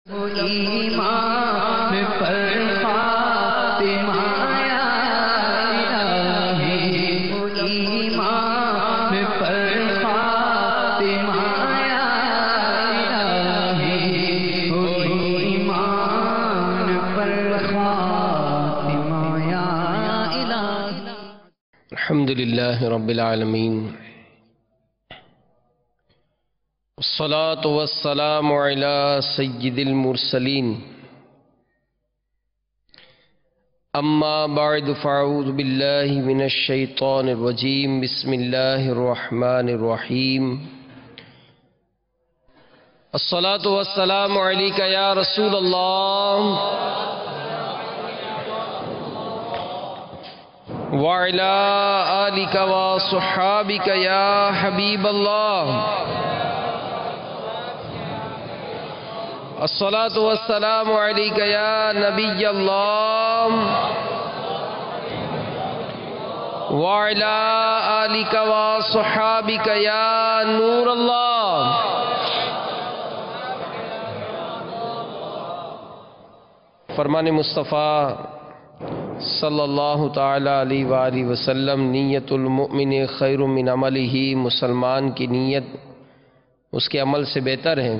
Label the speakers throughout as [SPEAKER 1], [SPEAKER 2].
[SPEAKER 1] ایمان پر فاطمہ یا الہی، ایمان پر فاطمہ یا الہی، ایمان پر فاطمہ یا الہی۔
[SPEAKER 2] الحمدللہ رب العالمین، الصلاة والسلام علی سید المرسلین، اما بعد فاعوذ باللہ من الشیطان الرجیم، بسم اللہ الرحمن الرحیم۔ الصلاة والسلام علیک یا رسول اللہ وعلی آلک وصحابک یا حبیب اللہ۔ الصلاة والسلام علیک یا نبی اللہ وعلی آلک وصحابک یا نور اللہ۔ فرمان مصطفیٰ صلی اللہ تعالی علیہ وآلہ وسلم، نیت المؤمن خیر من عملہ، مسلمان کی نیت اس کے عمل سے بہتر ہے۔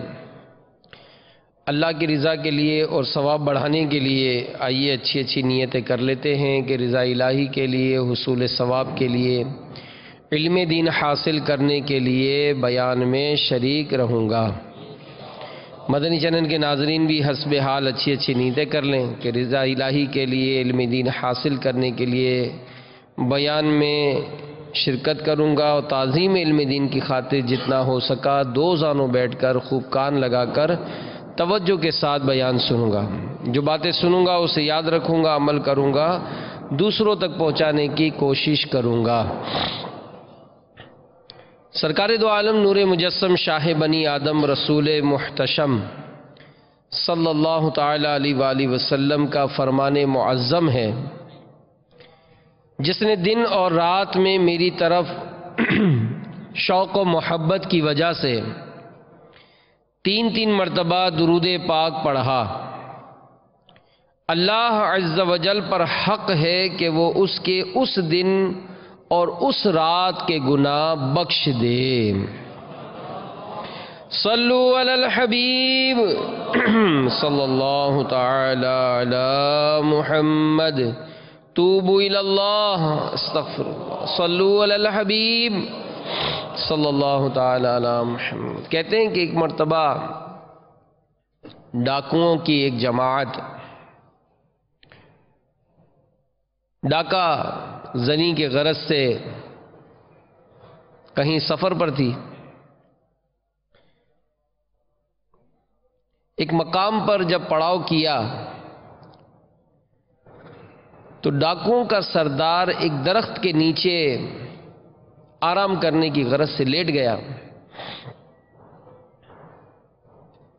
[SPEAKER 2] اللہ کی رضا کے لیے اور ثواب بڑھانے کے لیے آئیے اچھی اچھی نیتیں کر لیتے ہیں کہ رضا الہی کے لیے، حصول ثواب کے لیے، علم دین حاصل کرنے کے لیے بیان میں شریک رہوں گا۔ مدنی چینل کے ناظرین بھی حسب حال اچھی اچھی نیتیں کر لیں کہ رضا الہی کے لیے، علم دین حاصل کرنے کے لیے بیان میں شرکت کروں گا، اور تعظیم علم دین کی خاطر جتنا ہو سکا دو زانوں بیٹھ کر خوب کان لگا کر توجہ کے ساتھ بیان سنوں گا۔ جو باتیں سنوں گا اسے یاد رکھوں گا، عمل کروں گا، دوسروں تک پہنچانے کی کوشش کروں گا۔ سرکار دو عالم نور مجسم، شاہ بنی آدم، رسول محتشم صلی اللہ تعالی علیہ وآلہ وسلم کا فرمان معظم ہے، جس نے دن اور رات میں میری طرف شوق و محبت کی وجہ سے تین مرتبہ درود پاک پڑھا۔ اللہ عز و جل پر حق ہے کہ وہ اس کے اس دن اور اس رات کے گناہ بخش دے۔ صلو علی الحبیب صلی اللہ تعالی علی محمد، توبوا الی اللہ، استغفر اللہ، صلو علی الحبیب صلی اللہ تعالی علی محمد۔ کہتے ہیں کہ ایک مرتبہ ڈاکوؤں کی ایک جماعت ڈاکہ زنی کے غرض سے کہیں سفر پر تھی۔ ایک مقام پر جب پڑاؤ کیا تو ڈاکوؤں کا سردار ایک درخت کے نیچے آرام کرنے کی غرض سے لیٹ گیا۔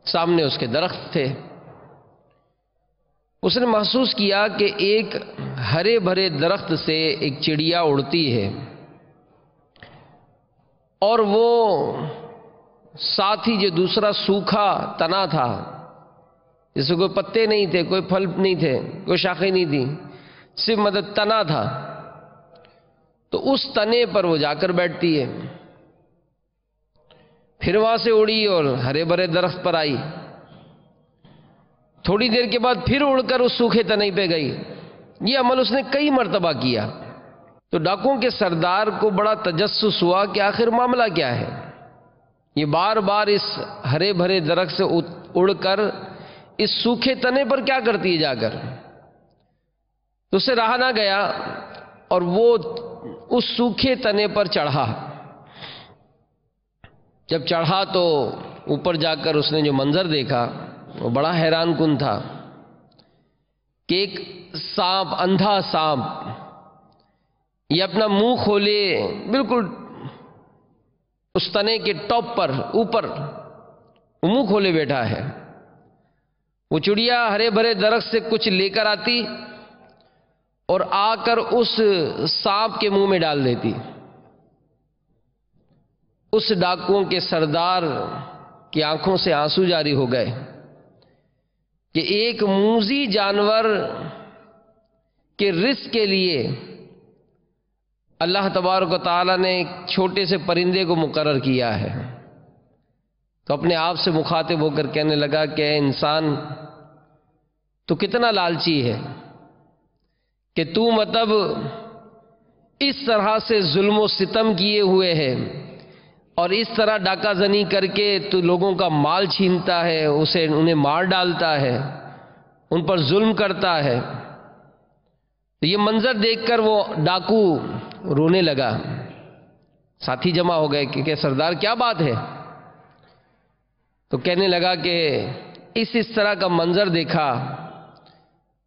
[SPEAKER 2] سامنے اس کے درخت تھے۔ اس نے محسوس کیا کہ ایک ہرے بھرے درخت سے ایک چڑیا اڑتی ہے، اور وہ ساتھ ہی جو دوسرا سوکھا تنا تھا، جس میں کوئی پتے نہیں تھے، کوئی پھل نہیں تھے، کوئی شاخیں نہیں تھی، صرف مدد تنا تھا، تو اس تنے پر وہ جا کر بیٹھتی ہے۔ پھر وہاں سے اڑی اور ہرے بھرے درخت پر آئی۔ تھوڑی دیر کے بعد پھر اڑ کر اس سوکھے تنے پہ گئی۔ یہ عمل اس نے کئی مرتبہ کیا۔ تو ڈاکوؤں کے سردار کو بڑا تجسس ہوا کہ آخر معاملہ کیا ہے، یہ بار بار اس ہرے بھرے درخت سے اڑ کر اس سوکھے تنے پر کیا کرتی ہے جا کر۔ تو اسے رہا نہ گیا اور وہ اس سوکھے تنے پر چڑھا۔ جب چڑھا تو اوپر جا کر اس نے جو منظر دیکھا وہ بڑا حیران کن تھا کہ ایک سانپ، اندھا سانپ، یہ اپنا منہ کھولے بالکل اس تنے کے ٹاپ پر، اوپر منہ کھولے بیٹھا ہے۔ وہ چڑیا ہرے بھرے درخت سے کچھ لے کر آتی اور آ کر اس سانپ کے منہ میں ڈال دیتی۔ اس ڈاکوؤں کے سردار کی آنکھوں سے آنسو جاری ہو گئے کہ ایک موذی جانور کے رزق کے لیے اللہ تبارک و تعالیٰ نے ایک چھوٹے سے پرندے کو مقرر کیا ہے، تو اپنے آپ سے مخاطب ہو کر کہنے لگا کہ اے انسان، تو کتنا لالچی ہے کہ تو مطلب اس طرح سے ظلم و ستم کیے ہوئے ہے اور اس طرح ڈاکہ زنی کر کے تو لوگوں کا مال چھینتا ہے، انہیں مار ڈالتا ہے، ان پر ظلم کرتا ہے۔ تو یہ منظر دیکھ کر وہ ڈاکو رونے لگا۔ ساتھی جمع ہو گئے کہ سردار کیا بات ہے؟ تو کہنے لگا کہ اس طرح کا منظر دیکھا،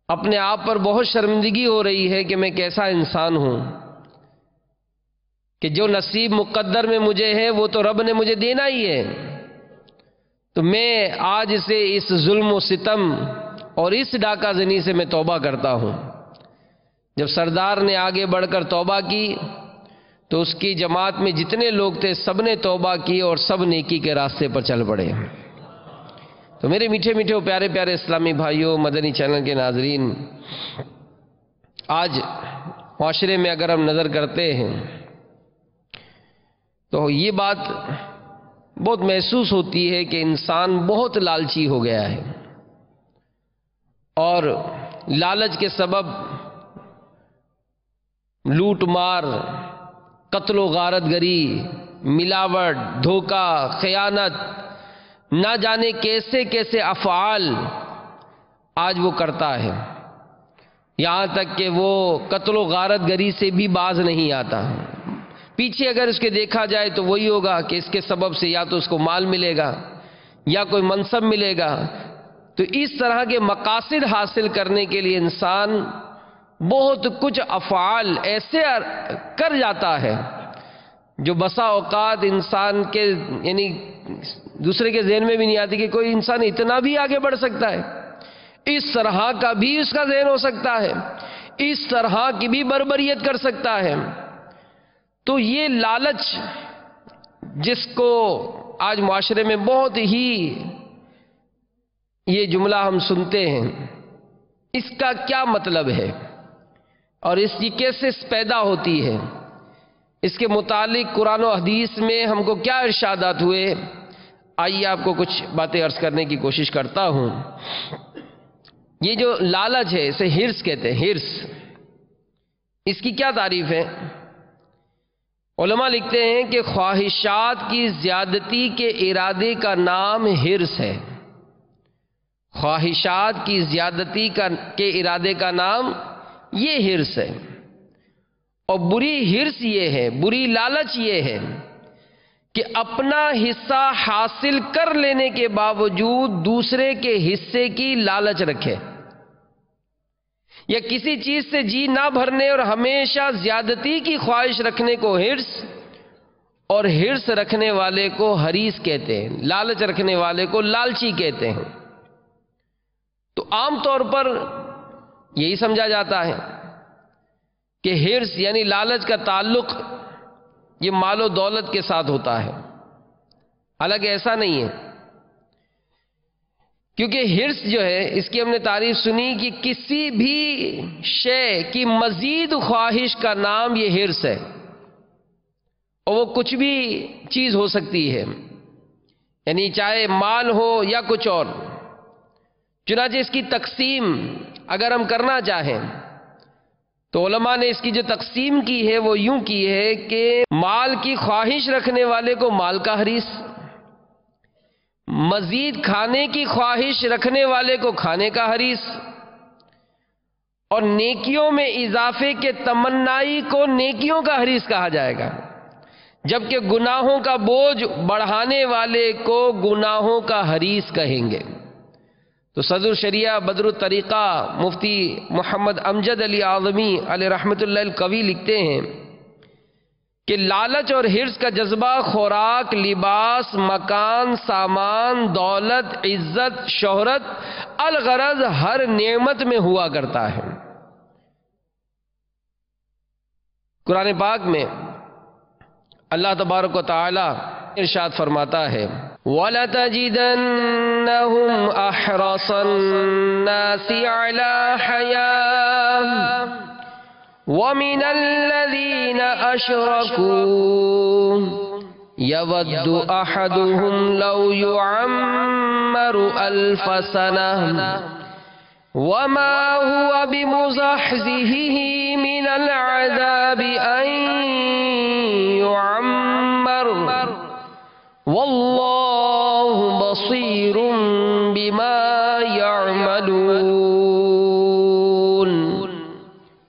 [SPEAKER 2] اپنے آپ پر بہت شرمندگی ہو رہی ہے کہ میں کیسا انسان ہوں کہ جو نصیب مقدر میں مجھے ہے وہ تو رب نے مجھے دینا ہی ہے، تو میں آج سے اس ظلم و ستم اور اس ڈاکہ زنی سے میں توبہ کرتا ہوں۔ جب سردار نے آگے بڑھ کر توبہ کی تو اس کی جماعت میں جتنے لوگ تھے سب نے توبہ کی اور سب نیکی کے راستے پر چل پڑے۔ تو میرے میٹھے میٹھے و پیارے پیارے اسلامی بھائیوں، مدنی چینل کے ناظرین، آج معاشرے میں اگر ہم نظر کرتے ہیں تو یہ بات بہت محسوس ہوتی ہے کہ انسان بہت لالچی ہو گیا ہے، اور لالچ کے سبب لوٹ مار، قتل و غارت گری، ملاوٹ، دھوکہ، خیانت، نہ جانے کیسے کیسے افعال آج وہ کرتا ہے، یہاں تک کہ وہ قتل و غارت گری سے بھی باز نہیں آتا۔ پیچھے اگر اس کے دیکھا جائے تو وہی ہوگا کہ اس کے سبب سے یا تو اس کو مال ملے گا یا کوئی منصب ملے گا۔ تو اس طرح کے مقاصد حاصل کرنے کے لیے انسان بہت کچھ افعال ایسے کر جاتا ہے جو بسا اوقات انسان کے یعنی دوسرے کے ذہن میں بھی نہیں آتی کہ کوئی انسان اتنا بھی آگے بڑھ سکتا ہے، اس طرح کا بھی اس کا ذہن ہو سکتا ہے، اس طرح کی بھی بربریت کر سکتا ہے۔ تو یہ لالچ جس کو آج معاشرے میں بہت ہی یہ جملہ ہم سنتے ہیں، اس کا کیا مطلب ہے اور اس کی کیسے پیدا ہوتی ہے، اس کے متعلق قرآن و حدیث میں ہم کو کیا ارشادات ہوئے، آئیے آپ کو کچھ باتیں عرض کرنے کی کوشش کرتا ہوں۔ یہ جو لالچ ہے اسے ہرس کہتے ہیں، ہرس۔ اس کی کیا تعریف ہے؟ علماء لکھتے ہیں کہ خواہشات کی زیادتی کے ارادے کا نام ہرس ہے۔ خواہشات کی زیادتی کے ارادے کا نام یہ ہرس ہے، اور بری ہرس یہ ہے، بری لالچ یہ ہے کہ اپنا حصہ حاصل کر لینے کے باوجود دوسرے کے حصے کی لالچ رکھے، یا کسی چیز سے جی نہ بھرنے اور ہمیشہ زیادتی کی خواہش رکھنے کو ہرس، اور ہرس رکھنے والے کو حریص کہتے ہیں، لالچ رکھنے والے کو لالچی کہتے ہیں۔ تو عام طور پر یہی سمجھا جاتا ہے کہ ہرس یعنی لالچ کا تعلق یہ مال و دولت کے ساتھ ہوتا ہے، حالانکہ ایسا نہیں ہے، کیونکہ ہرس جو ہے اس کی ہم نے تعریف سنی کہ کسی بھی شے کی مزید خواہش کا نام یہ ہرس ہے، اور وہ کچھ بھی چیز ہو سکتی ہے، یعنی چاہے مال ہو یا کچھ اور۔ چنانچہ اس کی تقسیم اگر ہم کرنا چاہیں تو علماء نے اس کی جو تقسیم کی ہے وہ یوں کی ہے کہ مال کی خواہش رکھنے والے کو مال کا حریص، مزید کھانے کی خواہش رکھنے والے کو کھانے کا حریص، اور نیکیوں میں اضافے کے تمنائی کو نیکیوں کا حریص کہا جائے گا، جبکہ گناہوں کا بوجھ بڑھانے والے کو گناہوں کا حریص کہیں گے۔ تو صدر شریعہ بدر الطریقہ مفتی محمد امجد علی اعظمی علیہ رحمت اللہ القوی لکھتے ہیں کہ لالچ اور ہرس کا جذبہ خوراک، لباس، مکان، سامان، دولت، عزت، شہرت، الغرض ہر نعمت میں ہوا کرتا ہے۔ قرآن پاک میں اللہ تبارک و تعالی ارشاد فرماتا ہے وَلَتَجِدَنَّ لنجزينهم أحرص الناس على حياة ومن الذين أشركوا يود أحدهم لو يعمر 1000 سنة وما هو بمزحزحه من العذاب أن يعمر والله بصير بما يعملون۔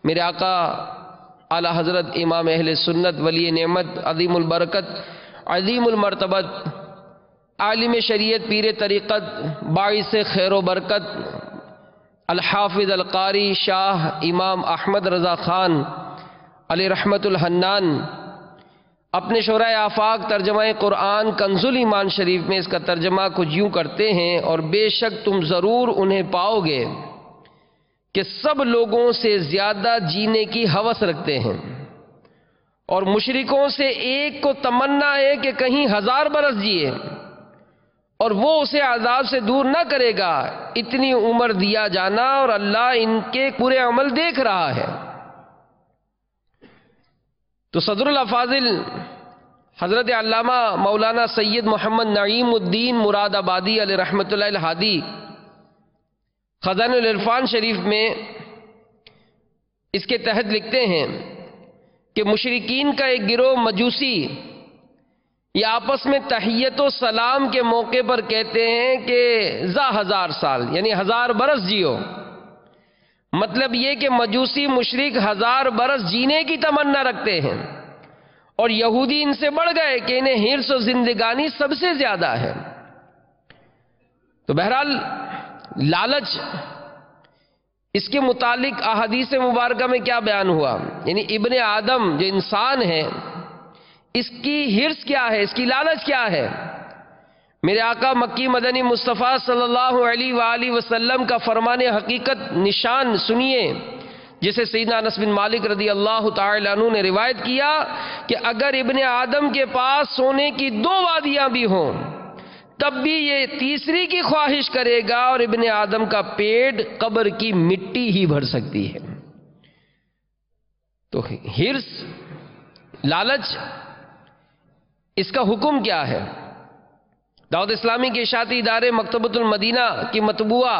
[SPEAKER 2] میرے آقا اعلی حضرت امام اہل سنت ولی نعمت عظیم البرکت عظیم المرتبت عالم شریعت پیر طریقت باعث خیر و برکت الحافظ القاری شاہ امام احمد رضا خان علیہ رحمت الحنان اپنے شورائے آفاق ترجمہ قرآن کنز الایمان شریف میں اس کا ترجمہ کچھ یوں کرتے ہیں، اور بے شک تم ضرور انہیں پاؤ گے کہ سب لوگوں سے زیادہ جینے کی ہوس رکھتے ہیں، اور مشرکوں سے ایک کو تمنا ہے کہ کہیں 1000 برس جیے، اور وہ اسے عذاب سے دور نہ کرے گا، اتنی عمر دیا جانا، اور اللہ ان کے پورے عمل دیکھ رہا ہے۔ تو صدر الافاضل حضرت علامہ مولانا سید محمد نعیم الدین مراد آبادی علیہ رحمۃ اللہ الہادی خزانہ العرفان شریف میں اس کے تحت لکھتے ہیں کہ مشرکین کا ایک گروہ مجوسی یہ آپس میں تحیت و سلام کے موقع پر کہتے ہیں کہ ذا 1000 سال یعنی 1000 برس جیو۔ مطلب یہ کہ مجوسی مشرک 1000 برس جینے کی تمنا رکھتے ہیں، اور یہودی ان سے بڑھ گئے کہ انہیں حرص و زندگانی سب سے زیادہ ہے۔ تو بہرحال لالچ، اس کے متعلق احادیث مبارکہ میں کیا بیان ہوا، یعنی ابن آدم جو انسان ہے اس کی حرص کیا ہے، اس کی لالچ کیا ہے۔ میرے آقا مکی مدنی مصطفیٰ صلی اللہ علیہ وآلہ وسلم کا فرمان حقیقت نشان سنیے، جسے سیدنا انس بن مالک رضی اللہ تعالی عنہ نے روایت کیا کہ اگر ابن آدم کے پاس سونے کی 2 وادیاں بھی ہوں تب بھی یہ تیسری کی خواہش کرے گا، اور ابن آدم کا پیٹ قبر کی مٹی ہی بھر سکتی ہے۔ تو حرص، لالچ، اس کا حکم کیا ہے؟ دعوت اسلامی کے اشاعتی ادارے مکتبۃ المدینہ کی مطبوعہ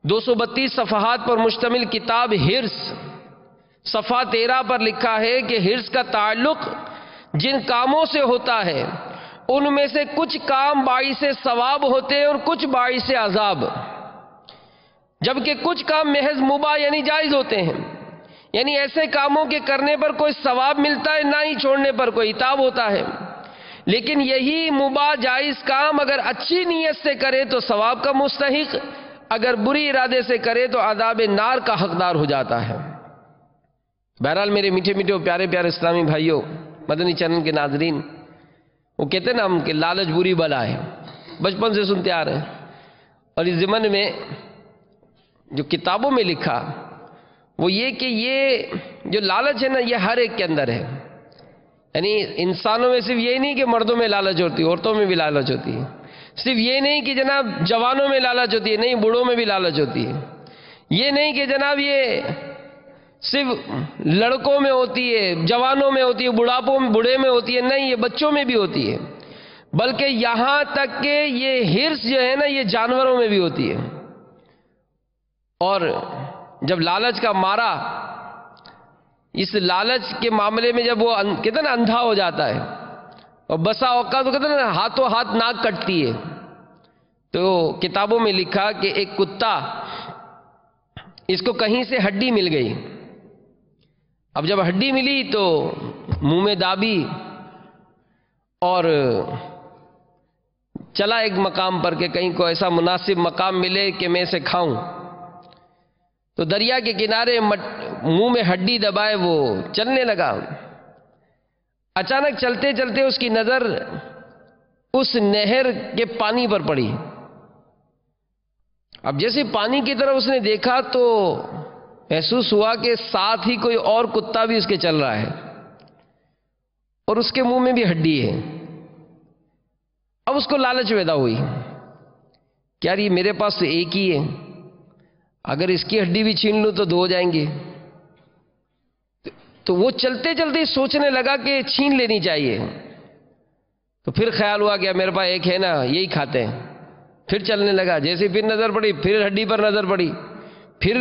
[SPEAKER 2] 232 صفحات پر مشتمل کتاب حرص صفحہ 13 پر لکھا ہے کہ حرص کا تعلق جن کاموں سے ہوتا ہے ان میں سے کچھ کام باعث ثواب ہوتے ہیں اور کچھ باعث عذاب، جبکہ کچھ کام محض مباح یعنی جائز ہوتے ہیں، یعنی ایسے کاموں کے کرنے پر کوئی ثواب ملتا ہے، نہ ہی چھوڑنے پر کوئی عتاب ہوتا ہے۔ لیکن یہی مباح جائز کام اگر اچھی نیت سے کرے تو ثواب کا مستحق، اگر بری ارادے سے کرے تو عذاب نار کا حقدار ہو جاتا ہے۔ بہرحال میرے میٹھے میٹھے و پیارے پیارے اسلامی بھائیوں، مدنی چینل کے ناظرین، وہ کہتے ہیں نا ہم کہ لالچ بری بلا ہے، بچپن سے سنتے آ رہے ہیں، اور اس ضمن میں جو کتابوں میں لکھا وہ یہ کہ یہ جو لالچ ہے نا یہ ہر ایک کے اندر ہے، یعنی انسانوں میں صرف یہ نہیں کہ مردوں میں لالچ ہوتی ہے، عورتوں میں بھی لالچ ہوتی ہے، صرف یہ نہیں کہ جناب جوانوں میں لالچ ہوتی ہے، نہیں بوڑھوں میں بھی لالچ ہوتی ہے، یہ نہیں کہ جناب یہ صرف لڑکوں میں ہوتی ہے، جوانوں میں ہوتی ہے، بوڑھے میں ہوتی ہے، نہیں، یہ بچوں میں بھی ہوتی ہے، بلکہ یہاں تک کہ یہ حرص جو ہے نا یہ جانوروں میں بھی ہوتی ہے۔ اور جب لالچ کا مارا، اس لالچ کے معاملے میں جب وہ کہتے ہیں نا اندھا ہو جاتا ہے، اور بسا اوقات تو کہتے ہیں نا ہاتھوں ہاتھ ناک کٹتی ہے، تو کتابوں میں لکھا کہ ایک کتا، اس کو کہیں سے ہڈی مل گئی، اب جب ہڈی ملی تو منہ میں دابی اور چلا ایک مقام پر کہ کہیں کو ایسا مناسب مقام ملے کہ میں اسے کھاؤں، تو دریا کے کنارے منہ میں ہڈی دبائے وہ چلنے لگا۔ اچانک چلتے چلتے اس کی نظر اس نہر کے پانی پر پڑی، اب جیسے پانی کی طرف اس نے دیکھا تو محسوس ہوا کہ ساتھ ہی کوئی اور کتا بھی اس کے چل رہا ہے، اور اس کے منہ میں بھی ہڈی ہے۔ اب اس کو لالچ پیدا ہوئی کہ یار یہ میرے پاس تو ایک ہی ہے، اگر اس کی ہڈی بھی چھین لوں تو 2 ہو جائیں گے. تو وہ چلتے چلتے سوچنے لگا کہ چھین لینی چاہیے. تو پھر خیال ہوا کہ میرے پاس ایک ہے نا، یہی کھاتے ہیں. پھر چلنے لگا، جیسے پھر نظر پڑی، پھر ہڈی پر نظر پڑی، پھر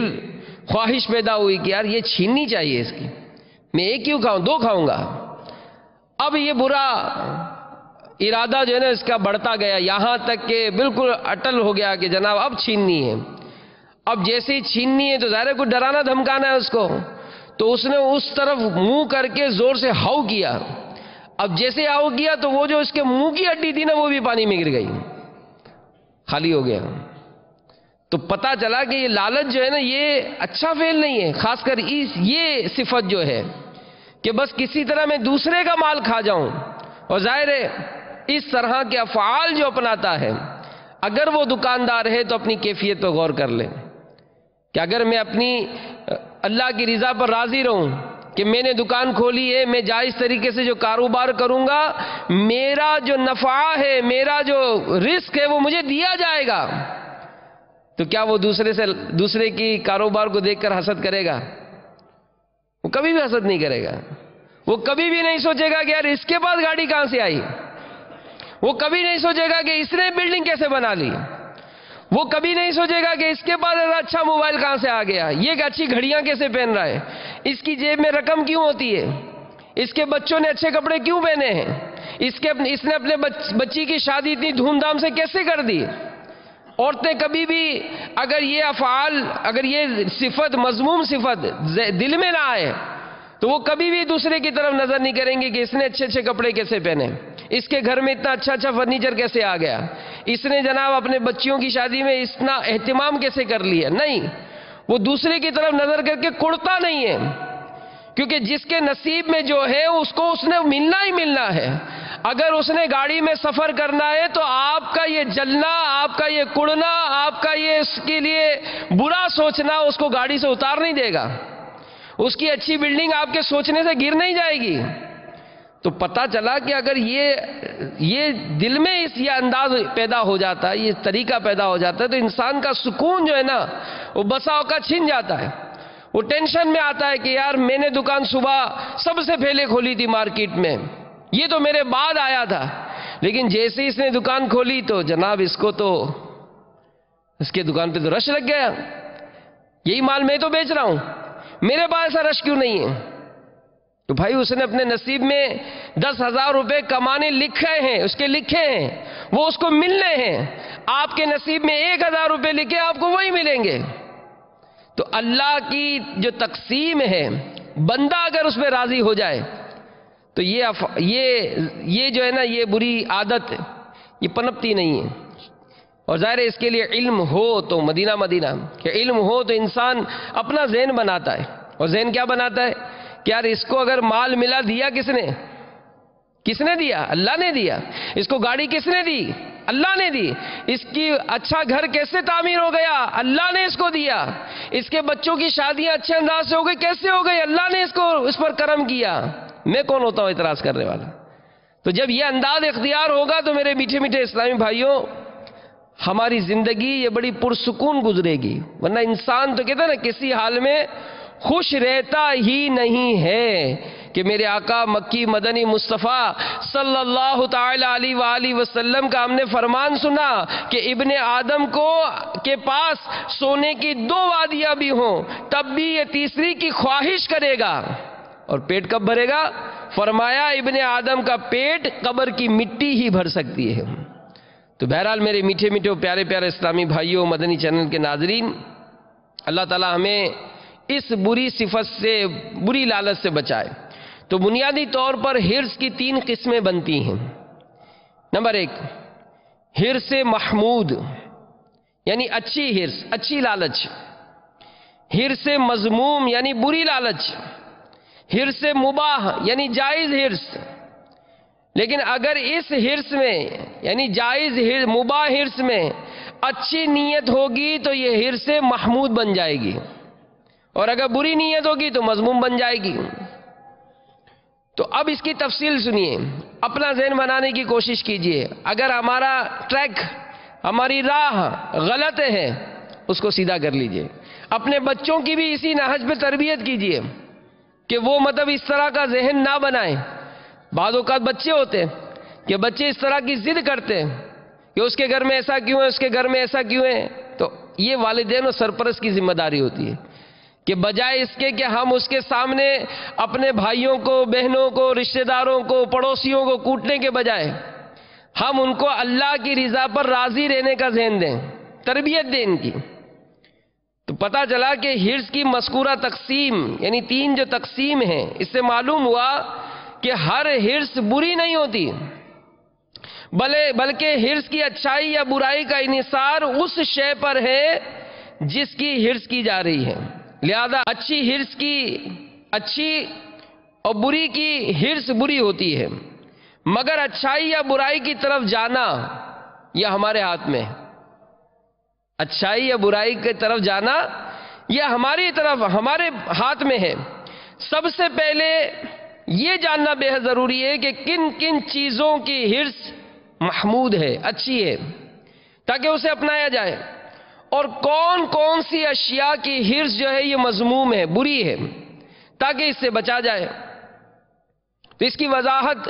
[SPEAKER 2] خواہش پیدا ہوئی کہ یار یہ چھیننی چاہیے اس کی، میں ایک کیوں کھاؤں، 2 کھاؤں گا. اب یہ برا ارادہ جو ہے نا اس کا بڑھتا گیا، یہاں تک کہ بالکل اٹل ہو گیا کہ جناب اب چھیننی ہے. اب جیسے ہی چھیننی ہے تو ظاہر ہے کوئی ڈرانا دھمکانا ہے اس کو، تو اس نے اس طرف منہ کر کے زور سے ہاؤ کیا. اب جیسے ہاؤ کیا تو وہ جو اس کے منہ کی ہڈی تھی نا وہ بھی پانی میں گر گئی، خالی ہو گیا. تو پتا چلا کہ یہ لالچ جو ہے نا یہ اچھا فعل نہیں ہے، خاص کر یہ صفت جو ہے کہ بس کسی طرح میں دوسرے کا مال کھا جاؤں. اور ظاہر ہے اس طرح کے افعال جو اپناتا ہے، اگر وہ دکاندار ہے تو اپنی کیفیت پہ غور کر لے کہ اگر میں اپنی اللہ کی رضا پر راضی رہوں کہ میں نے دکان کھولی ہے، میں جائز طریقے سے جو کاروبار کروں گا، میرا جو نفع ہے، میرا جو رزق ہے وہ مجھے دیا جائے گا، تو کیا وہ دوسرے کی کاروبار کو دیکھ کر حسد کرے گا؟ وہ کبھی بھی حسد نہیں کرے گا. وہ کبھی بھی نہیں سوچے گا کہ یار اس کے پاس گاڑی کہاں سے آئی. وہ کبھی نہیں سوچے گا کہ اس نے بلڈنگ کیسے بنا لی. وہ کبھی نہیں سوچے گا کہ اس کے پاس اچھا موبائل کہاں سے آ گیا، یہ اچھی گھڑیاں کیسے پہن رہا ہے، اس کی جیب میں رقم کیوں ہوتی ہے، اس کے بچوں نے اچھے کپڑے کیوں پہنے ہیں، اس نے اپنے بچی کی شادی اتنی دھوم دھام سے کیسے کر دی. عورتیں کبھی بھی اگر یہ افعال، اگر یہ صفت، مذموم صفت دل میں نہ آئے تو وہ کبھی بھی دوسرے کی طرف نظر نہیں کریں گے کہ اس نے اچھے اچھے کپڑے کیسے پہنے، اس کے گھر میں اتنا اچھا اچھا فرنیچر کیسے آ گیا، اس نے جناب اپنے بچیوں کی شادی میں اتنا اہتمام کیسے کر لیا. نہیں، وہ دوسرے کی طرف نظر کر کے کڑتا نہیں ہے، کیونکہ جس کے نصیب میں جو ہے اس کو اس نے ملنا ہی ملنا ہے. اگر اس نے گاڑی میں سفر کرنا ہے تو آپ کا یہ جلنا، آپ کا یہ کڑنا، آپ کا یہ اس کے لیے برا سوچنا اس کو گاڑی سے اتار نہیں دے گا. اس کی اچھی بلڈنگ آپ کے سوچنے سے گر نہیں جائے گی. تو پتا چلا کہ اگر یہ دل میں یہ انداز پیدا ہو جاتا ہے، یہ طریقہ پیدا ہو جاتا ہے، تو انسان کا سکون جو ہے نا وہ بسا اوقات چھن جاتا ہے. وہ ٹینشن میں آتا ہے کہ یار میں نے دکان صبح سب سے پہلے کھولی تھی مارکیٹ میں، یہ تو میرے بعد آیا تھا، لیکن جیسے ہی اس نے دکان کھولی تو جناب اس کو تو اس کے دکان پہ تو رش لگ گیا. یہی مال میں تو بیچ رہا ہوں، میرے پاس ایسا رش کیوں نہیں ہے؟ تو بھائی اس نے اپنے نصیب میں 10,000 روپے کمانے لکھے ہیں، اس کے لکھے ہیں، وہ اس کو ملنے ہیں. آپ کے نصیب میں 1,000 روپے لکھے، آپ کو وہی ملیں گے. تو اللہ کی جو تقسیم ہے، بندہ اگر اس پہ راضی ہو جائے تو یہ جو ہے نا یہ بری عادت یہ پنپتی نہیں ہے. اور ظاہر ہے اس کے لیے علم ہو تو مدینہ کہ علم ہو تو انسان اپنا ذہن بناتا ہے. اور ذہن کیا بناتا ہے کہ یار اس کو اگر مال ملا، دیا کس نے دیا؟ اللہ نے دیا. اس کو گاڑی کس نے دی؟ اللہ نے دی. اس کی اچھا گھر کیسے تعمیر ہو گیا؟ اللہ نے اس کو دیا. اس کے بچوں کی شادیاں اچھے انداز سے ہو گئی، کیسے ہو گئی؟ اللہ نے اس پر کرم کیا. میں کون ہوتا ہوں اعتراض کرنے والا؟ تو جب یہ انداز اختیار ہوگا تو میرے میٹھے میٹھے اسلامی بھائیوں، ہماری زندگی یہ بڑی پرسکون گزرے گی. ورنہ انسان تو کہتا ہے نا کسی حال میں خوش رہتا ہی نہیں ہے. کہ میرے آقا مکی مدنی مصطفیٰ صلی اللہ تعالی علیہ وآلہ وسلم کا ہم نے فرمان سنا کہ ابن آدم کے پاس سونے کی 2 وادیاں بھی ہوں تب بھی یہ تیسری کی خواہش کرے گا. اور پیٹ کب بھرے گا؟ فرمایا ابن آدم کا پیٹ قبر کی مٹی ہی بھر سکتی ہے. تو بہرحال میرے میٹھے میٹھے پیارے پیارے اسلامی بھائیوں، مدنی چینل کے ناظرین، اللہ تعالی ہمیں اس بری صفت سے، بری لالچ سے بچائے. تو بنیادی طور پر حرص کی 3 قسمیں بنتی ہیں. نمبر 1، حرص محمود یعنی اچھی حرص، اچھی لالچ. حرص مذموم یعنی بری لالچ. حرص مباح یعنی جائز حرص. لیکن اگر اس حرص میں یعنی جائز مباح حرص میں اچھی نیت ہوگی تو یہ حرص محمود بن جائے گی، اور اگر بری نیت ہوگی تو مذموم بن جائے گی. تو اب اس کی تفصیل سنیے، اپنا ذہن بنانے کی کوشش کیجئے. اگر ہمارا ٹریک، ہماری راہ غلط ہے، اس کو سیدھا کر لیجئے۔ اپنے بچوں کی بھی اسی نہج پہ تربیت کیجئے کہ وہ مطلب اس طرح کا ذہن نہ بنائیں۔ بعض اوقات بچے ہوتے ہیں کہ بچے اس طرح کی ضد کرتے ہیں کہ اس کے گھر میں ایسا کیوں ہے، اس کے گھر میں ایسا کیوں ہے۔ تو یہ والدین اور سرپرست کی ذمہ داری ہوتی ہے کہ بجائے اس کے کہ ہم اس کے سامنے اپنے بھائیوں کو، بہنوں کو، رشتہ داروں کو، پڑوسیوں کو کوٹنے کے بجائے ہم ان کو اللہ کی رضا پر راضی رہنے کا ذہن دیں، تربیت دیں ان کی۔ تو پتہ چلا کہ حرص کی مذکورہ تقسیم، یعنی 3 جو تقسیم ہیں، اس سے معلوم ہوا کہ ہر حرص بری نہیں ہوتی، بلکہ حرص کی اچھائی یا برائی کا انحصار اس شے پر ہے جس کی حرص کی جا رہی ہے۔ لہذا اچھی حرص کی اچھی اور بری کی حرص بری ہوتی ہے، مگر اچھائی یا برائی کی طرف جانا یہ ہمارے ہاتھ میں ہے۔ اچھائی یا برائی کی طرف جانا یہ ہمارے ہاتھ میں ہے۔ سب سے پہلے یہ جاننا بے حد ضروری ہے کہ کن کن چیزوں کی حرص محمود ہے، اچھی ہے، تاکہ اسے اپنایا جائے، اور کون کون سی اشیاء کی حرص جو ہے یہ مذموم ہے، بری ہے، تاکہ اس سے بچا جائے۔ تو اس کی وضاحت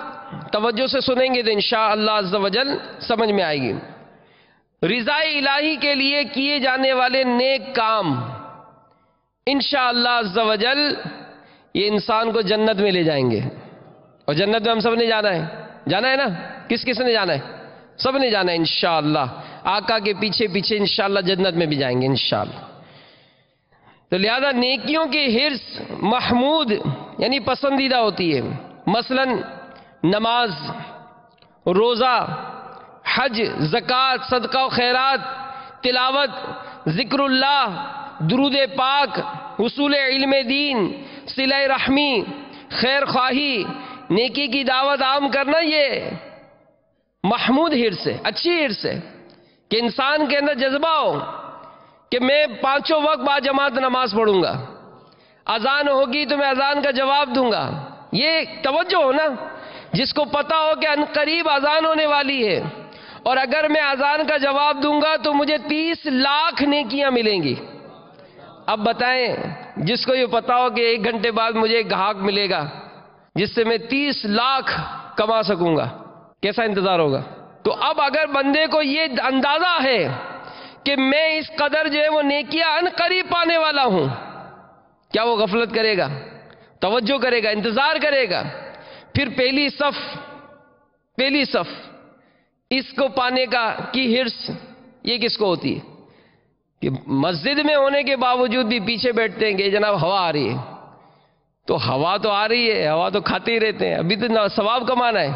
[SPEAKER 2] توجہ سے سنیں گے تو انشاءاللہ عز و جل سمجھ میں آئے گی۔ رضا الہی کے لیے کیے جانے والے نیک کام انشاءاللہ عز و جل یہ انسان کو جنت میں لے جائیں گے، اور جنت میں ہم سب نے جانا ہے نا؟ کس کس نے جانا ہے؟ سب نے جانا ہے انشاءاللہ، آقا کے پیچھے پیچھے انشاءاللہ جنت میں بھی جائیں گے انشاءاللہ۔ تو لہذا نیکیوں کی حرص محمود یعنی پسندیدہ ہوتی ہے، مثلا نماز، روزہ، حج، زکوٰۃ، صدقہ و خیرات، تلاوت، ذکر اللہ، درود پاک، حصول علم دین، صلہ رحمی، خیر خواہی، نیکی کی دعوت عام کرنا، یہ محمود حرص ہے، اچھی حرص ہے کہ انسان کے اندر جذبہ ہو کہ میں 5 وقت با جماعت نماز پڑھوں گا، اذان ہوگی تو میں اذان کا جواب دوں گا۔ یہ توجہ ہو نا، جس کو پتا ہو کہ عنقریب اذان ہونے والی ہے، اور اگر میں اذان کا جواب دوں گا تو مجھے 30 لاکھ نیکیاں ملیں گی۔ اب بتائیں جس کو یہ پتا ہو کہ 1 گھنٹے بعد مجھے ایک گاہک ملے گا جس سے میں 30 لاکھ کما سکوں گا، کیسا انتظار ہوگا؟ تو اب اگر بندے کو یہ اندازہ ہے کہ میں اس قدر جو ہے وہ نیکیاں ان قریب پانے والا ہوں، کیا وہ غفلت کرے گا؟ توجہ کرے گا، انتظار کرے گا۔ پھر پہلی صف اس کو پانے کی حرص یہ کس کو ہوتی ہے کہ مسجد میں ہونے کے باوجود بھی پیچھے بیٹھتے ہیں کہ جناب ہوا آ رہی ہے، تو ہوا تو آ رہی ہے، ہوا تو کھاتے ہی رہتے ہیں، ابھی تو ثواب کمانا ہے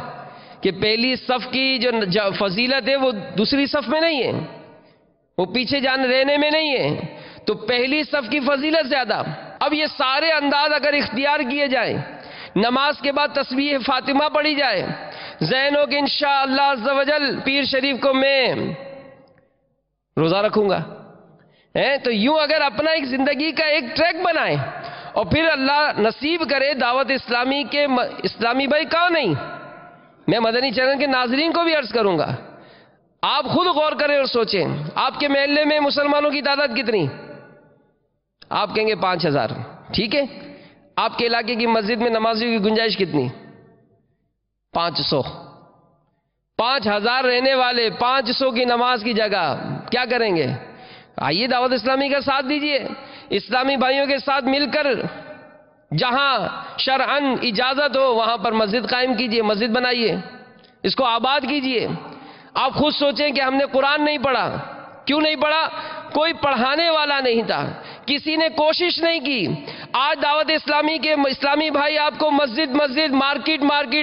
[SPEAKER 2] کہ پہلی صف کی جو فضیلت ہے وہ دوسری صف میں نہیں ہے، وہ پیچھے رہنے میں نہیں ہے، تو پہلی صف کی فضیلت زیادہ۔ اب یہ سارے انداز اگر اختیار کیے جائیں، نماز کے بعد تسبیح فاطمہ پڑھی جائے، ذہن ہو کہ انشاءاللہ عز و جل پیر شریف کو میں روزہ رکھوں گا، تو یوں اگر اپنا ایک زندگی کا ایک ٹریک بنائیں، اور پھر اللہ نصیب کرے دعوت اسلامی کے اسلامی بھائی کہاں نہیں، میں مدنی چینل کے ناظرین کو بھی عرض کروں گا، آپ خود غور کریں اور سوچیں، آپ کے محلے میں مسلمانوں کی تعداد کتنی؟ آپ کہیں گے 5000، ٹھیک ہے، آپ کے علاقے کی مسجد میں نمازیوں کی گنجائش کتنی؟ 500۔ 5000 رہنے والے 500 کی نماز کی جگہ کیا کریں گے؟ آئیے دعوت اسلامی کا ساتھ دیجئے، اسلامی بھائیوں کے ساتھ مل کر جہاں شرعاً اجازت ہو وہاں پر مسجد قائم کیجئے، مسجد بنائیے، اس کو آباد کیجئے۔ آپ خود سوچیں کہ ہم نے قرآن نہیں پڑھا، کیوں نہیں پڑھا؟ کوئی پڑھانے والا نہیں تھا، کسی نے کوشش نہیں کی۔ آج دعوت اسلامی کے اسلامی بھائی آپ کو مسجد مارکیٹ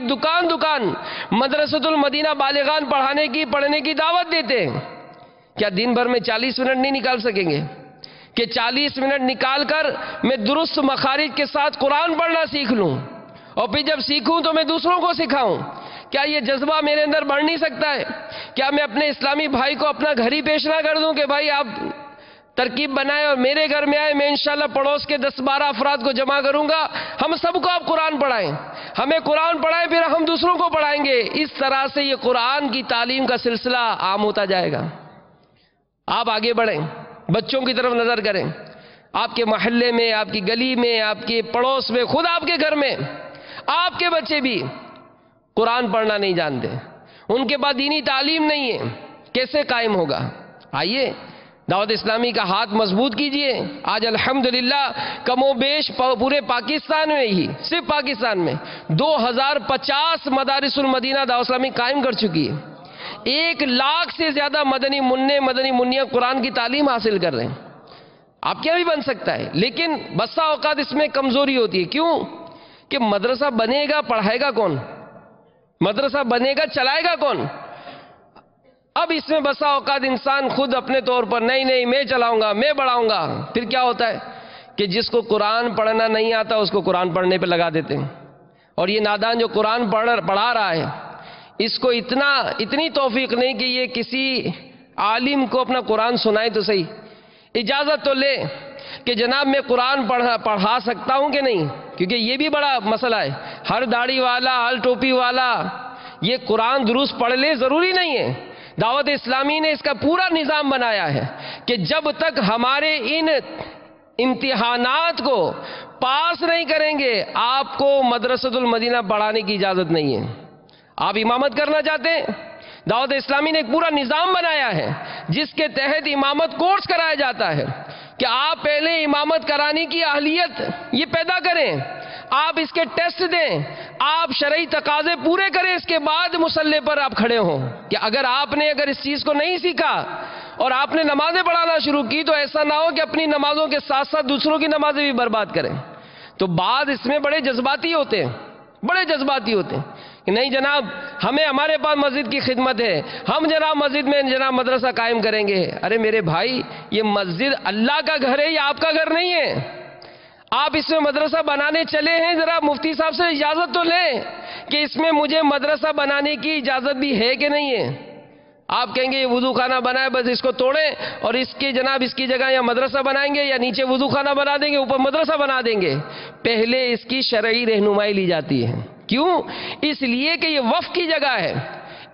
[SPEAKER 2] دکان مدرسۃ المدینہ بالغان پڑھنے کی دعوت دیتے ہیں۔ کیا دن بھر میں 40 منٹ نہیں نکال سکیں گے کہ 40 منٹ نکال کر میں درست مخارج کے ساتھ قرآن پڑھنا سیکھ لوں، اور پھر جب سیکھوں تو میں دوسروں کو سکھاؤں؟ کیا یہ جذبہ میرے اندر بڑھ نہیں سکتا ہے؟ کیا میں اپنے اسلامی بھائی کو اپنا گھر ہی پیش نہ کر دوں کہ بھائی آپ ترکیب بنائیں اور میرے گھر میں آئے، میں انشاءاللہ پڑوس کے 10-12 افراد کو جمع کروں گا، ہم سب کو آپ قرآن پڑھائیں، ہمیں قرآن پڑھائیں، پھر ہم دوسروں کو پڑھائیں گے۔ اس طرح سے یہ قرآن کی تعلیم کا سلسلہ عام ہوتا جائے گا۔ آپ آگے بڑھیں، بچوں کی طرف نظر کریں. آپ کے محلے میں، آپ کی گلی میں، آپ کے پڑوس میں، خود آپ کے گھر میں آپ کے بچے بھی قرآن پڑھنا نہیں جانتے، ان کے پاس دینی تعلیم نہیں ہے. کیسے قائم ہوگا؟ آئیے دعوت اسلامی کا ہاتھ مضبوط کیجئے. آج الحمدللہ کم و بیش پورے پاکستان میں ہی، صرف پاکستان میں 2050 مدارس المدینہ دعوت اسلامی قائم کر چکی ہے. 1 لاکھ سے زیادہ مدنی منیاں قرآن کی تعلیم حاصل کر رہے ہیں. آپ کیا بھی بن سکتا ہے، لیکن بسا اوقات اس میں کمزوری ہوتی ہے. کیوں؟ کہ مدرسہ بنے گا، پڑھائے گا کون؟ مدرسہ بنے گا، چلائے گا کون؟ اب اس میں بسا اوقات انسان خود اپنے طور پر نہیں میں چلاؤں گا، میں بڑھاؤں گا. پھر کیا ہوتا ہے کہ جس کو قرآن پڑھنا نہیں آتا اس کو قرآن پڑھنے پہ لگا دیتے ہیں. اور یہ نادان جو قرآن پڑھا رہا ہے، اس کو اتنی توفیق نہیں کہ یہ کسی عالم کو اپنا قرآن سنائے تو صحیح. اجازت تو لے کہ جناب میں قرآن پڑھا سکتا ہوں کہ نہیں، کیونکہ یہ بھی بڑا مسئلہ ہے. ہر داڑھی والا، ہر ٹوپی والا یہ قرآن درست پڑھ لے ضروری نہیں ہے. دعوت اسلامی نے اس کا پورا نظام بنایا ہے کہ جب تک ہمارے ان امتحانات کو پاس نہیں کریں گے آپ کو مدرسۃ المدینہ پڑھانے کی اجازت نہیں ہے. آپ امامت کرنا چاہتے ہیں، دعوت اسلامی نے ایک پورا نظام بنایا ہے جس کے تحت امامت کورس کرایا جاتا ہے کہ آپ پہلے امامت کرانے کی اہلیت یہ پیدا کریں، آپ اس کے ٹیسٹ دیں، آپ شرعی تقاضے پورے کریں، اس کے بعد مصلی پر آپ کھڑے ہوں. کہ اگر اس چیز کو نہیں سیکھا اور آپ نے نمازیں پڑھانا شروع کی تو ایسا نہ ہو کہ اپنی نمازوں کے ساتھ ساتھ دوسروں کی نمازیں بھی برباد کریں. تو بعض اس میں بڑے جذباتی ہوتے ہیں کہ نہیں جناب ہمارے پاس مسجد کی خدمت ہے، ہم جناب مسجد میں جناب مدرسہ قائم کریں گے. ارے میرے بھائی، یہ مسجد اللہ کا گھر ہے، یہ آپ کا گھر نہیں ہے. آپ اس میں مدرسہ بنانے چلے ہیں، ذرا مفتی صاحب سے اجازت تو لیں کہ اس میں مجھے مدرسہ بنانے کی اجازت بھی ہے کہ نہیں ہے. آپ کہیں گے یہ وضو خانہ بنا ہے، بس اس کو توڑیں اور اس کی جگہ یا مدرسہ بنائیں گے، یا نیچے وضو خانہ بنا دیں گے، اوپر مدرسہ بنا دیں گے. پہلے اس کی شرعی رہنمائی لی جاتی ہے. کیوں؟ اس لیے کہ یہ وقف کی جگہ ہے.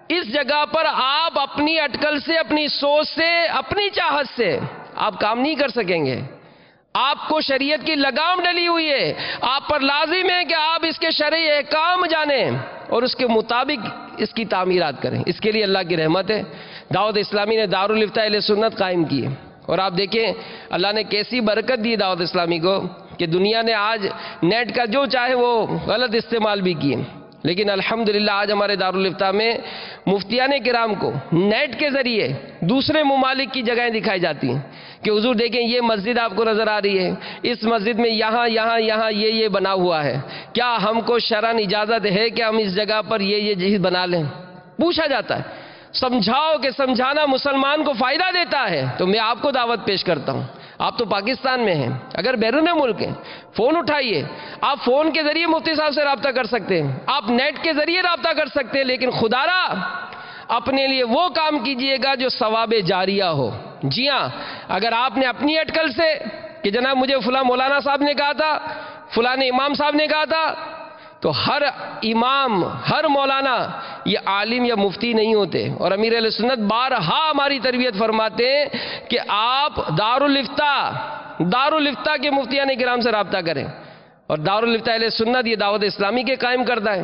[SPEAKER 2] اس جگہ پر آپ اپنی اٹکل سے، اپنی سوچ سے، اپنی چاہت سے آپ کام نہیں کر سکیں گے. آپ کو شریعت کی لگام ڈلی ہوئی ہے، آپ پر لازم ہے کہ آپ اس کے شرعی احکام جانیں اور اس کے مطابق اس کی تعمیرات کریں. اس کے لیے اللہ کی رحمت ہے، دعوت اسلامی نے دارالافتاء اہل سنت قائم کی ہے. اور آپ دیکھیں اللہ نے کیسی برکت دی دعوت اسلامی کو کہ دنیا نے آج نیٹ کا جو چاہے وہ غلط استعمال بھی کیے، لیکن الحمدللہ آج ہمارے دارالافتاء میں مفتیان کرام کو نیٹ کے ذریعے دوسرے ممالک کی جگہیں دکھائی جاتی ہیں کہ حضور دیکھیں یہ مسجد آپ کو نظر آ رہی ہے، اس مسجد میں یہاں یہ بنا ہوا ہے، کیا ہم کو شرعاً اجازت ہے کہ ہم اس جگہ پر یہ چیز بنا لیں؟ پوچھا جاتا ہے. سمجھاؤ کہ سمجھانا مسلمان کو فائدہ دیتا ہے. تو میں آپ کو دعوت پیش کرتا ہوں، آپ تو پاکستان میں ہیں، اگر بیرون ملک ہیں فون اٹھائیے. آپ فون کے ذریعے مفتی صاحب سے رابطہ کر سکتے ہیں، آپ نیٹ کے ذریعے رابطہ کر سکتے ہیں، لیکن خدا را اپنے لیے وہ کام کیجئے گا جو ثواب جاریہ ہو. جی ہاں، اگر آپ نے اپنی اٹکل سے کہ جناب مجھے فلاں مولانا صاحب نے کہا تھا، فلاں امام صاحب نے کہا تھا، تو ہر امام، ہر مولانا یہ عالم یا مفتی نہیں ہوتے. اور امیر اہل سنت بارہا ہماری تربیت فرماتے ہیں کہ آپ دارالافتاء کے مفتیان کرام سے رابطہ کریں. اور دارالافتاء اہل سنت یہ دعوت اسلامی کے قائم کردہ ہے.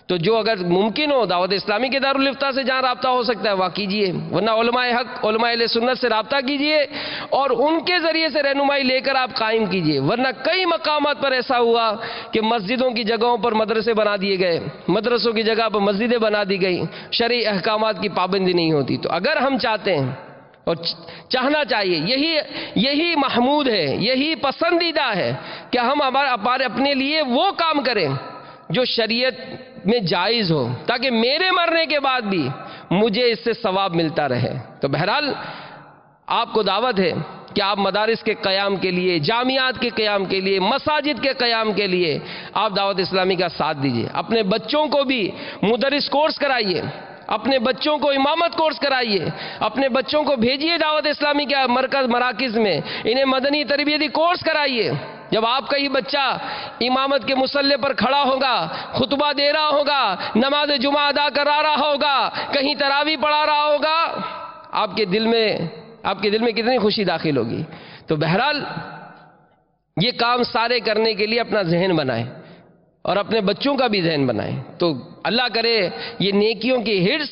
[SPEAKER 2] تو جو اگر ممکن ہو دعوت اسلامی کے دارالافتاء سے جہاں رابطہ ہو سکتا ہے وہاں کیجئے، ورنہ علماء حق، علماء اہل سنت سے رابطہ کیجئے اور ان کے ذریعے سے رہنمائی لے کر آپ قائم کیجئے. ورنہ کئی مقامات پر ایسا ہوا کہ مسجدوں کی جگہوں پر مدرسے بنا دیے گئے، مدرسوں کی جگہ پر مسجدیں بنا دی گئی، شرعی احکامات کی پابندی نہیں ہوتی. تو اگر ہم چاہتے ہیں اور چاہنا چاہیے، یہی محمود ہے، یہی پسندیدہ ہے کہ ہم اپنے لیے وہ کام کریں جو شریعت میں جائز ہو، تاکہ میرے مرنے کے بعد بھی مجھے اس سے ثواب ملتا رہے. تو بہرحال آپ کو دعوت ہے کہ آپ مدارس کے قیام کے لیے، جامعات کے قیام کے لیے، مساجد کے قیام کے لیے آپ دعوت اسلامی کا ساتھ دیجیے. اپنے بچوں کو بھی مدرس کورس کرائیے، اپنے بچوں کو امامت کورس کرائیے، اپنے بچوں کو بھیجیے دعوت اسلامی کے مراکز میں، انہیں مدنی تربیتی کورس کرائیے. جب آپ کا ہی بچہ امامت کے مصلی پر کھڑا ہوگا، خطبہ دے رہا ہوگا، نماز جمعہ ادا کرا رہا ہوگا، کہیں تراویح پڑھا رہا ہوگا، آپ کے دل میں آپ کے دل میں کتنی خوشی داخل ہوگی. تو بہرحال یہ کام سارے کرنے کے لیے اپنا ذہن بنائیں اور اپنے بچوں کا بھی ذہن بنائیں. تو اللہ کرے یہ نیکیوں کی ہرس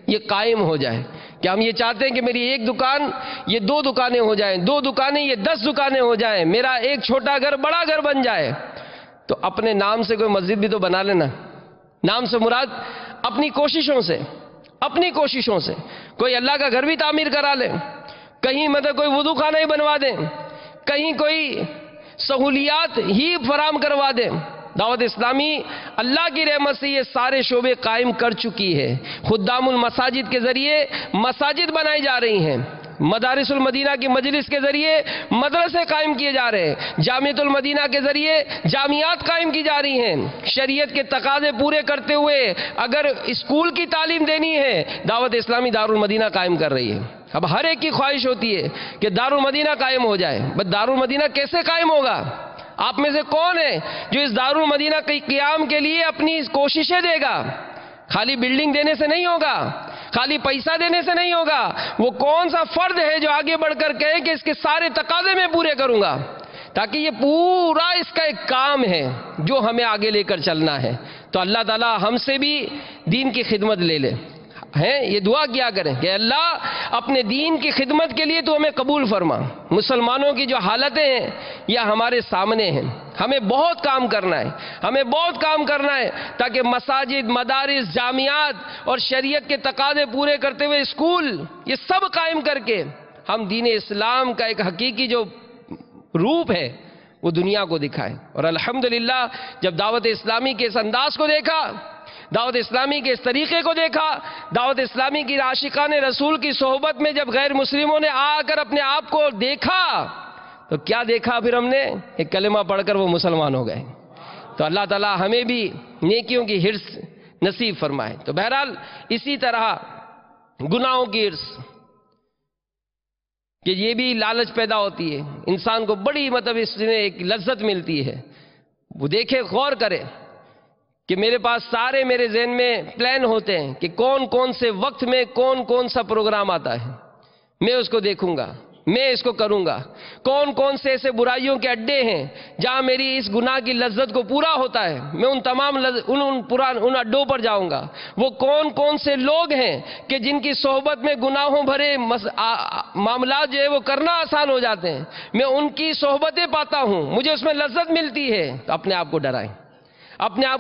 [SPEAKER 2] یہ قائم ہو جائے کہ ہم یہ چاہتے ہیں کہ میری ایک دکان یہ 2 دکانیں ہو جائیں, 2 دکانیں یہ 10 دکانیں ہو جائیں, میرا ایک چھوٹا گھر بڑا گھر بن جائے. تو اپنے نام سے کوئی مسجد بھی تو بنا لینا. نام سے مراد اپنی کوششوں سے کوئی اللہ کا گھر بھی تعمیر کرا لے, کہیں مطلب کوئی وضو خانہ ہی بنوا دیں, کہیں کوئی سہولیات ہی فراہم کروا دیں. دعوت اسلامی اللہ کی رحمت سے یہ سارے شعبے قائم کر چکی ہے. خدام المساجد کے ذریعے مساجد بنائی جا رہی ہیں, مدارس المدینہ کی مجلس کے ذریعے مدرسے قائم کیے جا رہے ہیں, جامعۃ المدینہ کے ذریعے جامعات قائم کی جا رہی ہیں. شریعت کے تقاضے پورے کرتے ہوئے اگر اسکول کی تعلیم دینی ہے دعوت اسلامی دارالمدینہ قائم کر رہی ہے. اب ہر ایک کی خواہش ہوتی ہے کہ دارالمدینہ قائم ہو جائے, بس دارالمدینہ کیسے قائم ہوگا؟ آپ میں سے کون ہے جو اس دارالمدینہ کے قیام کے لیے اپنی کوششیں دے گا؟ خالی بلڈنگ دینے سے نہیں ہوگا, خالی پیسہ دینے سے نہیں ہوگا. وہ کون سا فرد ہے جو آگے بڑھ کر کہے کہ اس کے سارے تقاضے میں پورے کروں گا؟ تاکہ یہ پورا اس کا ایک کام ہے جو ہمیں آگے لے کر چلنا ہے. تو اللہ تعالی ہم سے بھی دین کی خدمت لے لے. یہ دعا کیا کریں کہ اللہ اپنے دین کی خدمت کے لیے تو ہمیں قبول فرما. مسلمانوں کی جو حالتیں ہیں یہ ہمارے سامنے ہیں, ہمیں بہت کام کرنا ہے تاکہ مساجد, مدارس, جامعات اور شریعت کے تقاضے پورے کرتے ہوئے اسکول یہ سب قائم کر کے ہم دین اسلام کا ایک حقیقی جو روپ ہے وہ دنیا کو دکھائیں. اور الحمدللہ جب دعوت اسلامی کے اس انداز کو دیکھا, دعوت اسلامی کے اس طریقے کو دیکھا, دعوت اسلامی کی عاشقان رسول کی صحبت میں جب غیر مسلموں نے آ کر اپنے آپ کو دیکھا تو کیا دیکھا پھر ہم نے؟ ایک کلمہ پڑھ کر وہ مسلمان ہو گئے. تو اللہ تعالی ہمیں بھی نیکیوں کی ہرس نصیب فرمائے. تو بہرحال اسی طرح گناہوں کی ہرس کہ یہ بھی لالچ پیدا ہوتی ہے, انسان کو بڑی مطلب اس میں ایک لذت ملتی ہے. وہ دیکھے, غور کرے کہ میرے پاس سارے میرے ذہن میں پلان ہوتے ہیں کہ کون کون سے وقت میں کون سا پروگرام آتا ہے, میں اس کو دیکھوں گا, میں اس کو کروں گا. کون کون سے ایسے برائیوں کے اڈے ہیں جہاں میری اس گناہ کی لذت کو پورا ہوتا ہے, میں ان تمام ان اڈوں پر جاؤں گا. وہ کون سے لوگ ہیں کہ جن کی صحبت میں گناہوں بھرے معاملات جو ہے وہ کرنا آسان ہو جاتے ہیں, میں ان کی صحبتیں پاتا ہوں, مجھے اس میں لذت ملتی ہے. تو اپنے آپ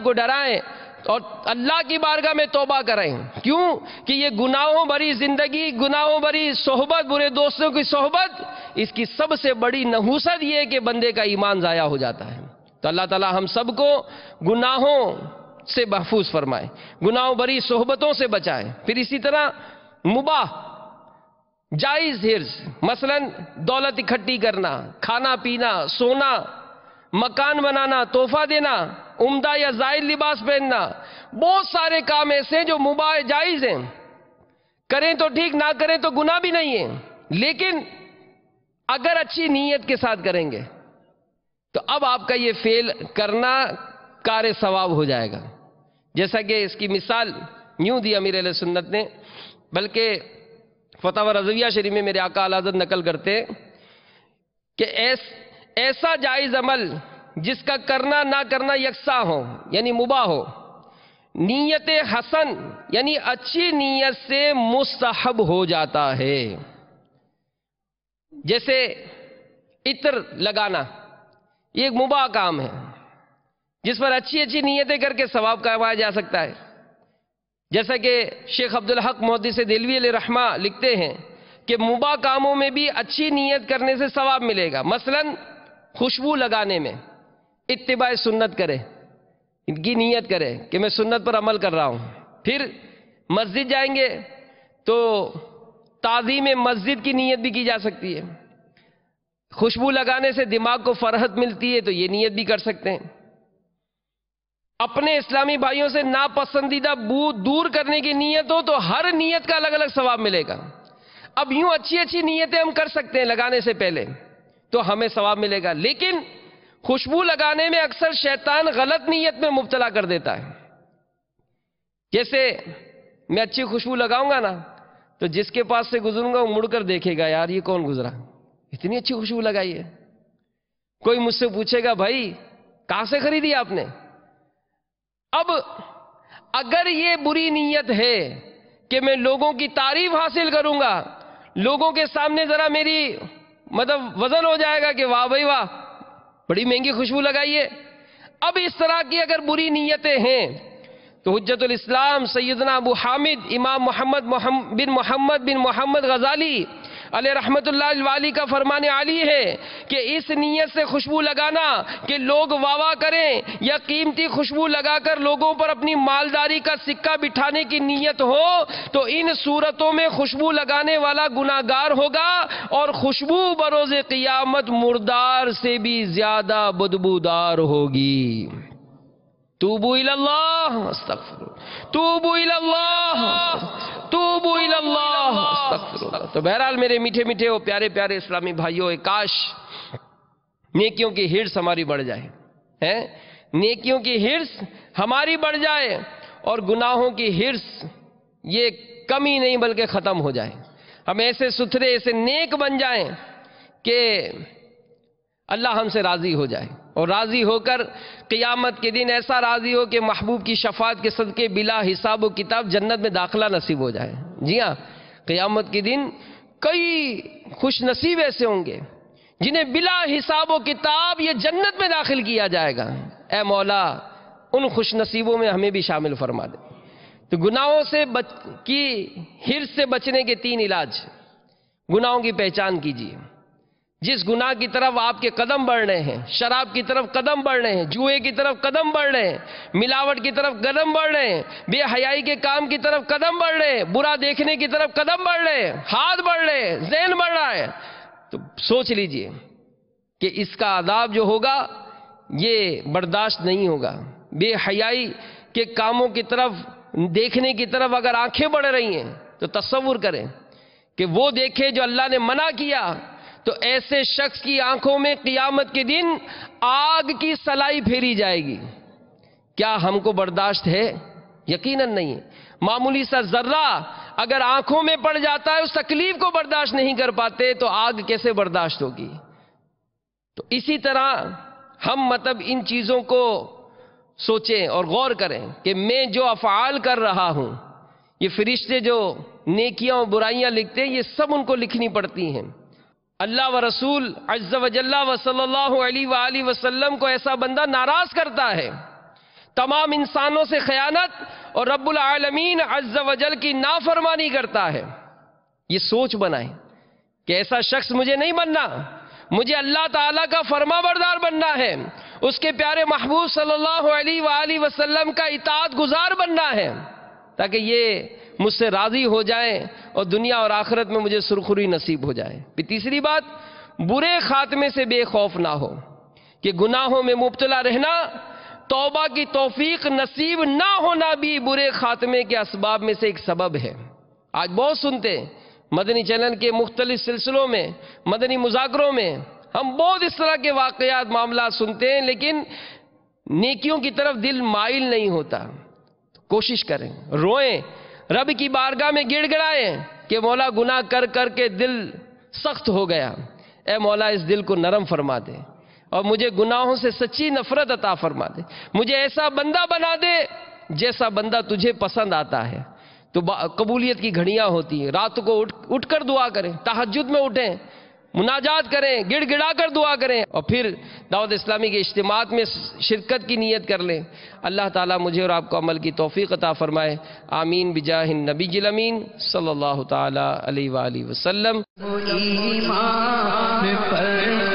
[SPEAKER 2] کو ڈرائیں اور اللہ کی بارگاہ میں توبہ کریں. کیوں کہ یہ گناہوں بھری زندگی, گناہوں بھری صحبت, برے دوستوں کی صحبت, اس کی سب سے بڑی نحوست یہ ہے کہ بندے کا ایمان ضائع ہو جاتا ہے. تو اللہ تعالی ہم سب کو گناہوں سے محفوظ فرمائے, گناہوں بھری صحبتوں سے بچائے. پھر اسی طرح مباح جائز ہرس, مثلا دولت اکٹھی کرنا, کھانا پینا, سونا, مکان بنانا, تحفہ دینا, عمدہ یا زائد لباس پہننا, بہت سارے کام ایسے ہیں جو مباح جائز ہیں. کریں تو ٹھیک, نہ کریں تو گناہ بھی نہیں ہے. لیکن اگر اچھی نیت کے ساتھ کریں گے تو اب آپ کا یہ فعل کرنا کار ثواب ہو جائے گا. جیسا کہ اس کی مثال یوں دی امیر اہل سنت نے, بلکہ فتاوی رضویہ شریف میں میرے آقا اعلی حضرت نقل کرتے کہ ایسا جائز عمل جس کا کرنا نہ کرنا یکساں ہو, یعنی مباح ہو, نیت حسن یعنی اچھی نیت سے مستحب ہو جاتا ہے. جیسے عطر لگانا, یہ ایک مباح کام ہے جس پر اچھی نیتیں کر کے ثواب کمایا جا سکتا ہے. جیسا کہ شیخ عبدالحق محدث دہلوی علیہ رحمہ لکھتے ہیں کہ مباح کاموں میں بھی اچھی نیت کرنے سے ثواب ملے گا. مثلا خوشبو لگانے میں اتباع سنت کرے, ان کی نیت کرے کہ میں سنت پر عمل کر رہا ہوں. پھر مسجد جائیں گے تو تعظیم مسجد کی نیت بھی کی جا سکتی ہے. خوشبو لگانے سے دماغ کو فرحت ملتی ہے تو یہ نیت بھی کر سکتے ہیں. اپنے اسلامی بھائیوں سے ناپسندیدہ بو دور کرنے کی نیت ہو تو ہر نیت کا الگ الگ ثواب ملے گا. اب یوں اچھی نیتیں ہم کر سکتے ہیں لگانے سے پہلے تو ہمیں ثواب ملے گا. لیکن خوشبو لگانے میں اکثر شیطان غلط نیت میں مبتلا کر دیتا ہے. جیسے میں اچھی خوشبو لگاؤں گا نا تو جس کے پاس سے گزروں گا وہ مڑ کر دیکھے گا، یار یہ کون گزرا، اتنی اچھی خوشبو لگائی ہے۔ کوئی مجھ سے پوچھے گا بھائی کہاں سے خریدی آپ نے؟ اب اگر یہ بری نیت ہے کہ میں لوگوں کی تعریف حاصل کروں گا، لوگوں کے سامنے ذرا میری وزن ہو جائے گا کہ واہ بھائی واہ بڑی مہنگی خوشبو لگائی ہے، اب اس طرح کی اگر بری نیتیں ہیں تو حجت الاسلام سیدنا ابو حامد امام محمد بن محمد غزالی علیہ رحمت اللہ الوالی کا فرمان عالی ہے کہ اس نیت سے خوشبو لگانا کہ لوگ واہ کریں یا قیمتی خوشبو لگا کر لوگوں پر اپنی مالداری کا سکہ بٹھانے کی نیت ہو تو ان صورتوں میں خوشبو لگانے والا گناہگار ہوگا، اور خوشبو بروز قیامت مردار سے بھی زیادہ بدبودار ہوگی۔ توبو الی اللہ استغفر، توبو الی اللہ، توبو الی اللہ استغفر۔ تو بہرحال میرے میٹھے میٹھے اور پیارے پیارے اسلامی بھائیوں، کاش نیکیوں کی ہرس ہماری بڑھ جائے، نیکیوں کی ہرس ہماری بڑھ جائے اور گناہوں کی ہرس یہ کمی نہیں بلکہ ختم ہو جائے۔ ہم ایسے ستھرے ایسے نیک بن جائیں کہ اللہ ہم سے راضی ہو جائے، اور راضی ہو کر قیامت کے دن ایسا راضی ہو کہ محبوب کی شفاعت کے صدقے بلا حساب و کتاب جنت میں داخلہ نصیب ہو جائے۔ جی ہاں، قیامت کے دن کئی خوش نصیب ایسے ہوں گے جنہیں بلا حساب و کتاب یہ جنت میں داخل کیا جائے گا۔ اے مولا ان خوش نصیبوں میں ہمیں بھی شامل فرما دے۔ تو گناہوں سے کی ہرس سے بچنے کے 3 علاج۔ گناہوں کی پہچان کیجیے، جس گناہ کی طرف آپ کے قدم بڑھ رہے ہیں، شراب کی طرف قدم بڑھ رہے ہیں، جوئے کی طرف قدم بڑھ رہے ہیں، ملاوٹ کی طرف قدم بڑھ رہے ہیں، بے حیائی کے کام کی طرف قدم بڑھ رہے ہیں، برا دیکھنے کی طرف قدم بڑھ رہے ہیں، ہاتھ بڑھ رہے ہیں، ذہن بڑھ رہا ہے، تو سوچ لیجئے کہ اس کا عذاب جو ہوگا یہ برداشت نہیں ہوگا۔ بے حیائی کے کاموں کی طرف دیکھنے کی طرف اگر آنکھیں بڑھ رہی ہیں تو تصور کریں کہ وہ دیکھے جو اللہ نے منع کیا، تو ایسے شخص کی آنکھوں میں قیامت کے دن آگ کی سلائی پھیری جائے گی۔ کیا ہم کو برداشت ہے؟ یقیناً نہیں۔ معمولی سا ذرہ اگر آنکھوں میں پڑ جاتا ہے، اس تکلیف کو برداشت نہیں کر پاتے تو آگ کیسے برداشت ہوگی؟ تو اسی طرح ہم ان چیزوں کو سوچیں اور غور کریں کہ میں جو افعال کر رہا ہوں، یہ فرشتے جو نیکیاں اور برائیاں لکھتے ہیں، یہ سب ان کو لکھنی پڑتی ہیں۔ اللہ و رسول عز و جل و صلی اللہ علیہ وآلہ وسلم کو ایسا بندہ ناراض کرتا ہے، تمام انسانوں سے خیانت اور رب العالمین عز و جل کی نافرمانی کرتا ہے۔ یہ سوچ بنائیں کہ ایسا شخص مجھے نہیں بننا، مجھے اللہ تعالیٰ کا فرما بردار بننا ہے، اس کے پیارے محبوب صلی اللہ علیہ وآلہ وسلم کا اطاعت گزار بننا ہے، تاکہ یہ مجھ سے راضی ہو جائیں اور دنیا اور آخرت میں مجھے سرخری نصیب ہو جائے۔ پھر تیسری بات، برے خاتمے سے بے خوف نہ ہو، کہ گناہوں میں مبتلا رہنا، توبہ کی توفیق نصیب نہ ہونا بھی برے خاتمے کے اسباب میں سے ایک سبب ہے۔ آج بہت سنتے ہیں مدنی چینل کے مختلف سلسلوں میں، مدنی مذاکروں میں ہم بہت اس طرح کے واقعات معاملات سنتے ہیں، لیکن نیکیوں کی طرف دل مائل نہیں ہوتا۔ کوشش کریں، روئیں، رب کی بارگاہ میں گڑ گڑائیں کہ مولا گناہ کر کر کے دل سخت ہو گیا، اے مولا اس دل کو نرم فرما دے اور مجھے گناہوں سے سچی نفرت عطا فرما دے، مجھے ایسا بندہ بنا دے جیسا بندہ تجھے پسند آتا ہے۔ تو قبولیت کی گھڑیاں ہوتی ہیں، رات کو اٹھ کر دعا کریں، تہجد میں اٹھیں، مناجات کریں، گڑ گڑا کر دعا کریں، اور پھر دعوت اسلامی کے اجتماعات میں شرکت کی نیت کر لیں۔ اللہ تعالیٰ مجھے اور آپ کو عمل کی توفیق عطا فرمائے، آمین بجاہ النبی الامین صلی اللہ تعالیٰ علیہ وآلہ وسلم۔
[SPEAKER 1] ایمان پر